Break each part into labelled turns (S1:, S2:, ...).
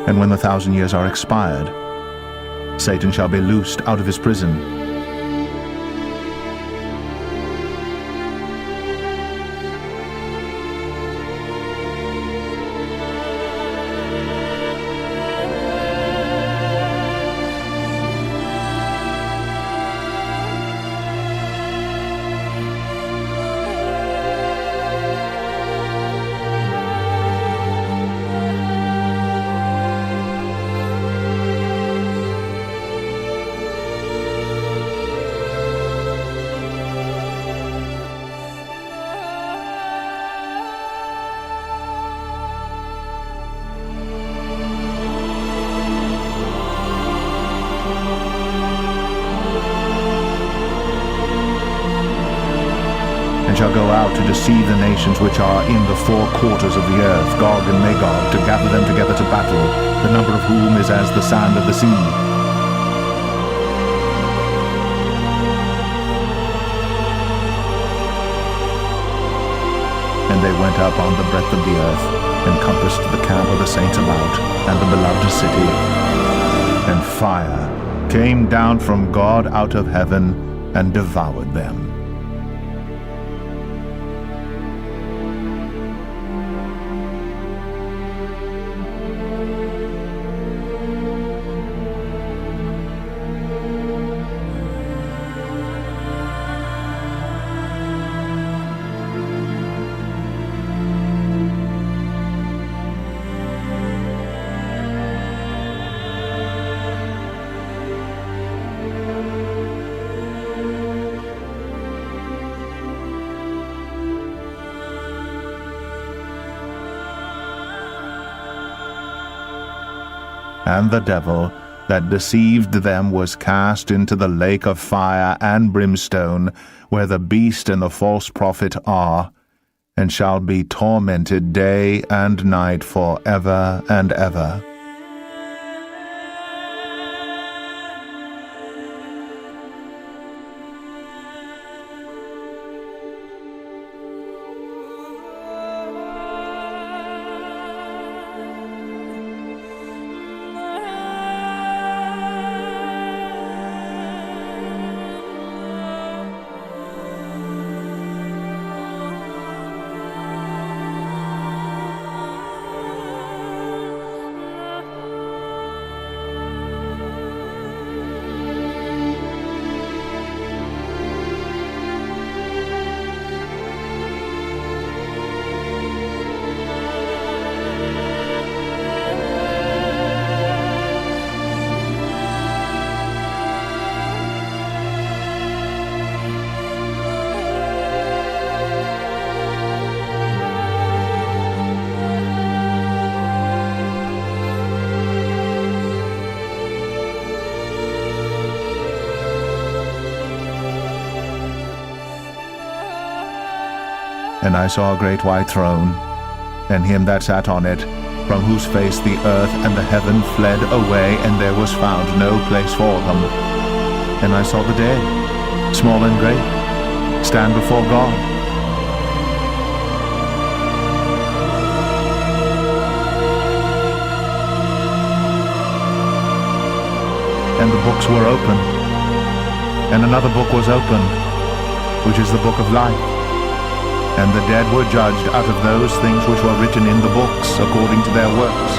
S1: And when the 1,000 years are expired, Satan shall be loosed out of his prison, and shall go out to deceive the nations which are in the four quarters of the earth, Gog and Magog, to gather them together to battle, the number of whom is as the sand of the sea. And they went up on the breadth of the earth, and compassed the camp of the saints about, and the beloved city. And fire came down from God out of heaven, and devoured them. And the devil that deceived them was cast into the lake of fire and brimstone, where the beast and the false prophet are, and shall be tormented day and night for ever and ever. And I saw a great white throne, and him that sat on it, from whose face the earth and the heaven fled away, and there was found no place for them. And I saw the dead, small and great, stand before God. And the books were opened, and another book was opened, which is the book of life. And the dead were judged out of those things which were written in the books, according to their works.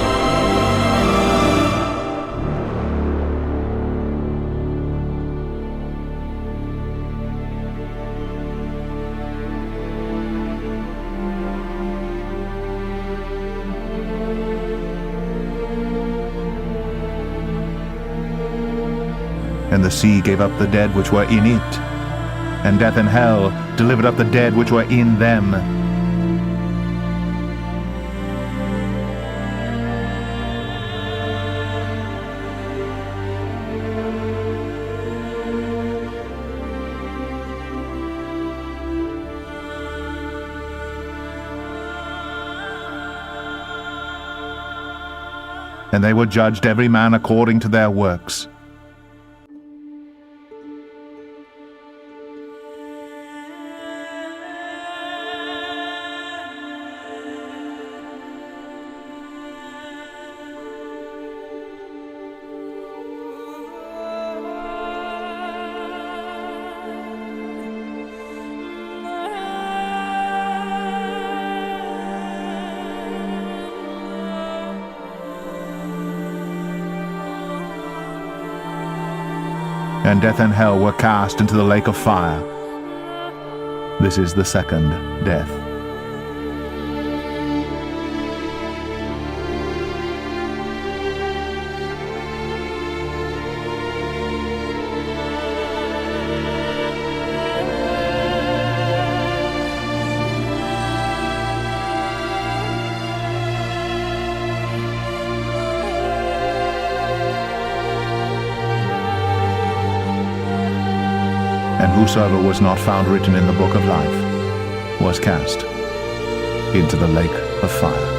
S1: And the sea gave up the dead which were in it, and death and hell delivered up the dead which were in them. And they were judged every man according to their works. and death and hell were cast into the lake of fire. This is the second death. And whosoever was not found written in the book of life was cast into the lake of fire.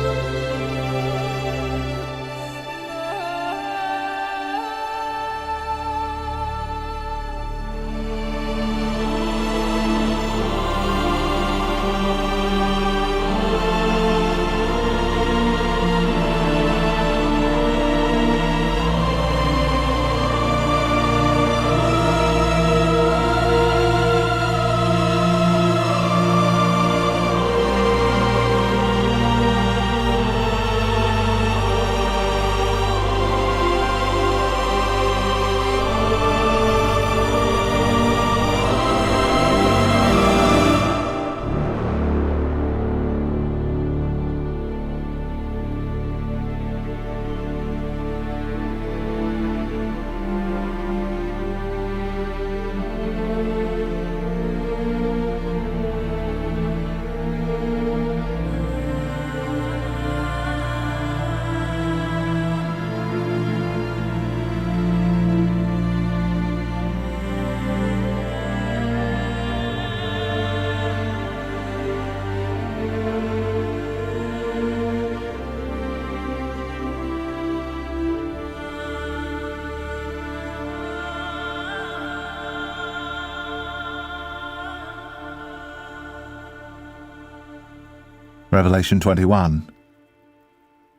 S1: Revelation 21.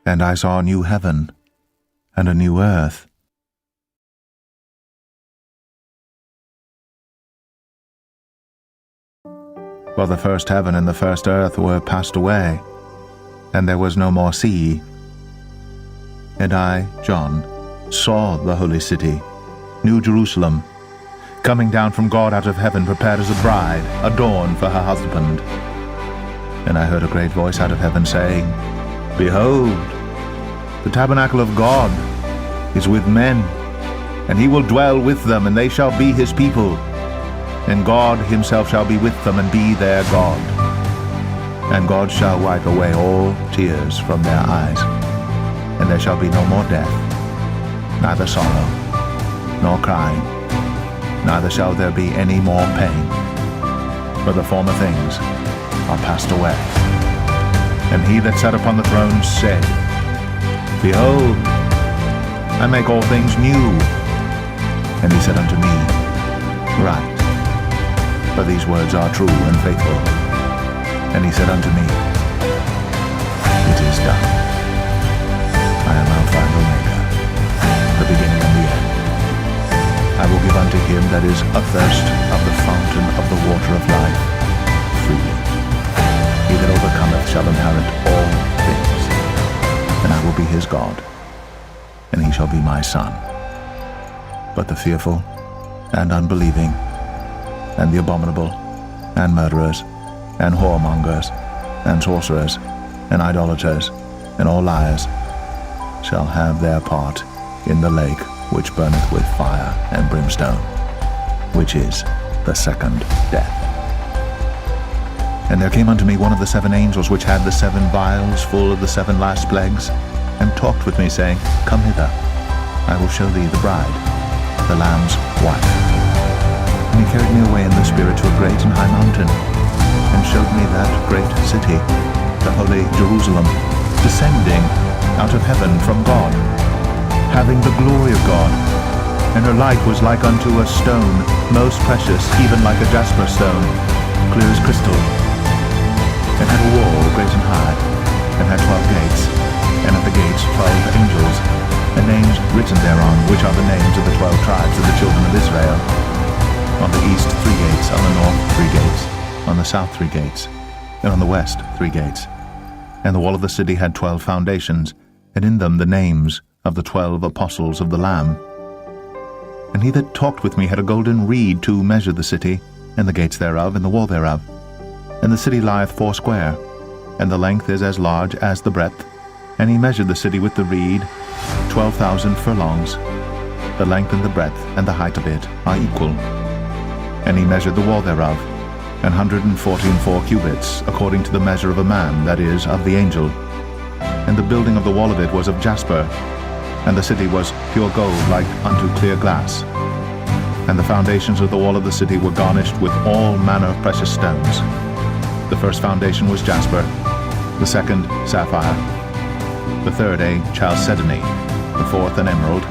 S1: And I saw a new heaven and a new earth. For the first heaven and the first earth were passed away, and there was no more sea. And I, John, saw the holy city, New Jerusalem, coming down from God out of heaven, prepared as a bride, adorned for her husband. And I heard a great voice out of heaven saying, Behold, the tabernacle of God is with men, and he will dwell with them, and they shall be his people. And God himself shall be with them, and be their God. And God shall wipe away all tears from their eyes, and there shall be no more death, neither sorrow, nor crying, neither shall there be any more pain, for the former things are passed away. And he that sat upon the throne said, Behold, I make all things new. And he said unto me, Write, for these words are true and faithful. And he said unto me, It is done. I am Alpha and Omega, the beginning and the end. I will give unto him that is athirst of the fountain of the water of life freely. He that overcometh shall inherit all things, and I will be his God, and he shall be my son. But the fearful, and unbelieving, and the abominable, and murderers, and whoremongers, and sorcerers, and idolaters, and all liars, shall have their part in the lake which burneth with fire and brimstone, which is the second death. And there came unto me one of the 7 angels which had the 7 vials full of the 7 last plagues, and talked with me, saying, Come hither, I will show thee the bride, the Lamb's wife. And he carried me away in the Spirit to a great and high mountain, and showed me that great city, the holy Jerusalem, descending out of heaven from God, having the glory of God. And her light was like unto a stone, most precious, even like a jasper stone, clear as crystal. And had a wall great and high, and had 12 gates, and at the gates 12 angels, and names written thereon, which are the names of the 12 tribes of the children of Israel. On the east 3 gates, on the north 3 gates, on the south 3 gates, and on the west 3 gates. And the wall of the city had 12 foundations, and in them the names of the 12 apostles of the Lamb. And he that talked with me had a golden reed to measure the city, and the gates thereof, and the wall thereof. And the city lieth foursquare, and the length is as large as the breadth. And he measured the city with the reed, 12,000 furlongs. The length and the breadth and the height of it are equal. And he measured the wall thereof, 144 cubits, according to the measure of a man, that is, of the angel. And the building of the wall of it was of jasper, and the city was pure gold like unto clear glass. And the foundations of the wall of the city were garnished with all manner of precious stones. The first foundation was jasper, the second sapphire, the third a chalcedony, the fourth an emerald,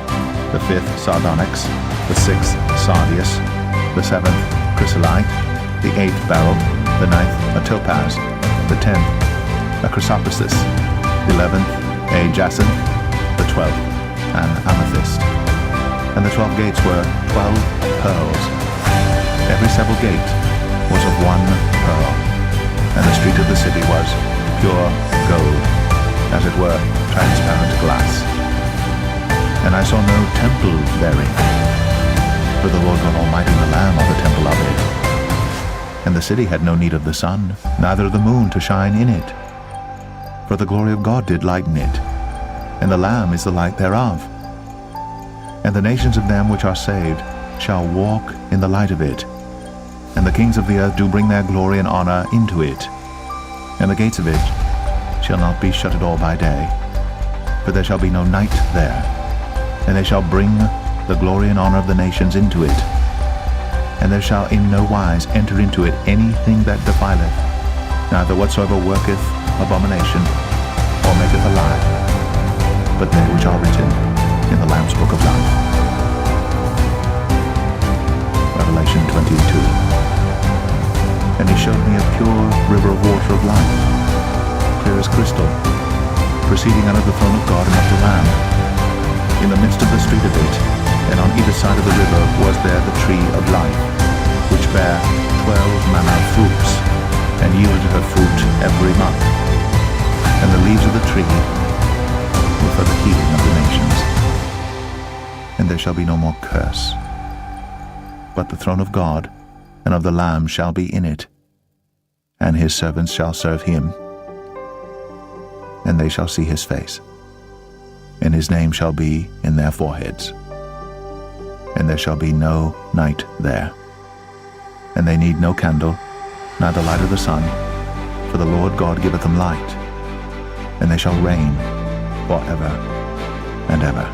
S1: the fifth sardonyx, the sixth sardius, the seventh chrysolite, the eighth beryl, the ninth a topaz, the 10th a chrysoprasus, the 11th a jacinth, the 12th an amethyst. And the 12 gates were 12 pearls. Every several gate was of one pearl, and the street of the city was pure gold, as it were transparent glass. And I saw no temple therein, for the Lord God Almighty and the Lamb are the temple of it. And the city had no need of the sun, neither of the moon to shine in it, for the glory of God did lighten it, and the Lamb is the light thereof. And the nations of them which are saved shall walk in the light of it, and the kings of the earth do bring their glory and honor into it. And the gates of it shall not be shut at all by day, for there shall be no night there. And they shall bring the glory and honor of the nations into it. And there shall in no wise enter into it anything that defileth, neither whatsoever worketh abomination, or maketh a lie, but they which are written in the Lamb's book of life. Revelation 22. And he showed me a pure river of water of life, clear as crystal, proceeding out of the throne of God and of the Lamb. In the midst of the street of it, and on either side of the river, was there the tree of life, which bare 12 manner of fruits, and yielded her fruit every month. And the leaves of the tree were for the healing of the nations. And there shall be no more curse, but the throne of God and of the Lamb shall be in it, and his servants shall serve him, and they shall see his face, and his name shall be in their foreheads. And there shall be no night there, and they need no candle, neither light of the sun, for the Lord God giveth them light, and they shall reign for ever and ever.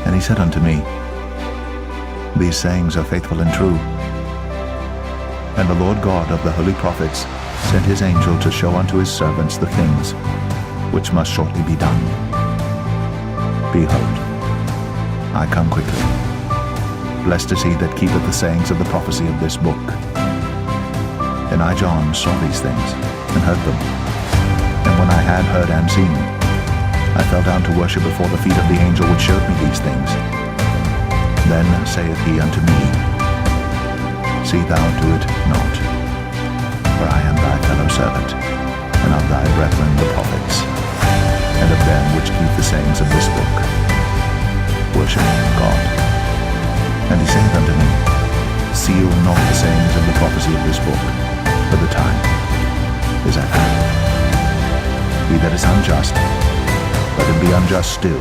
S1: And he said unto me, These sayings are faithful and true. And the Lord God of the holy prophets sent his angel to show unto his servants the things which must shortly be done. Behold, I come quickly. Blessed is he that keepeth the sayings of the prophecy of this book. And I, John, saw these things, and heard them. And when I had heard and seen, I fell down to worship before the feet of the angel which showed me these things. Then saith he unto me, See thou do it not, for I am thy fellow servant, and of thy brethren the prophets, and of them which keep the sayings of this book. Worship God. And he saith unto me, Seal not the sayings of the prophecy of this book, for the time is at hand. He that is unjust, let him be unjust still,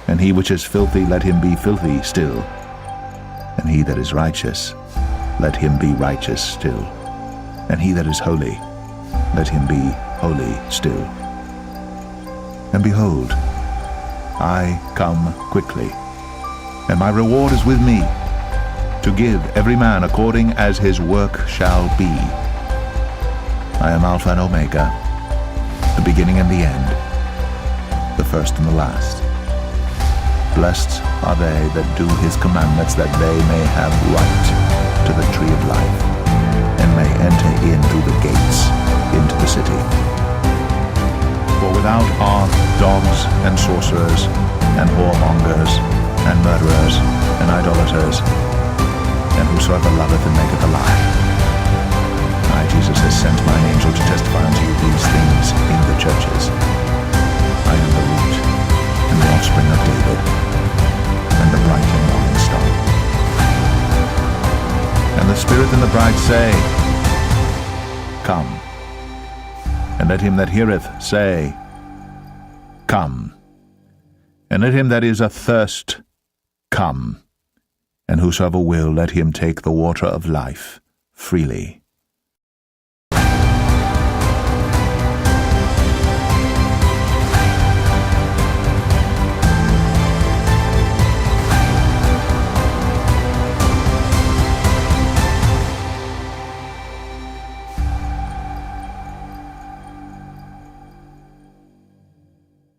S1: and he which is filthy, let him be filthy still, and he that is righteous, let him be righteous still, and he that is holy, let him be holy still. And behold, I come quickly, and my reward is with me, to give every man according as his work shall be. I am Alpha and Omega, the beginning and the end, the first and the last. Blessed are they that do his commandments, that they may have right to the tree of life, and may enter in through the gates into the city. For without are dogs and sorcerers, and whoremongers, and murderers, and idolaters, and whosoever loveth and maketh a lie. I, Jesus, has sent mine angel to testify unto you these things in the churches. I am the root and the offspring of David, and the bright And the bride say, Come. And let him that heareth say, Come. And let him that is athirst come. And whosoever will, let him take the water of life freely.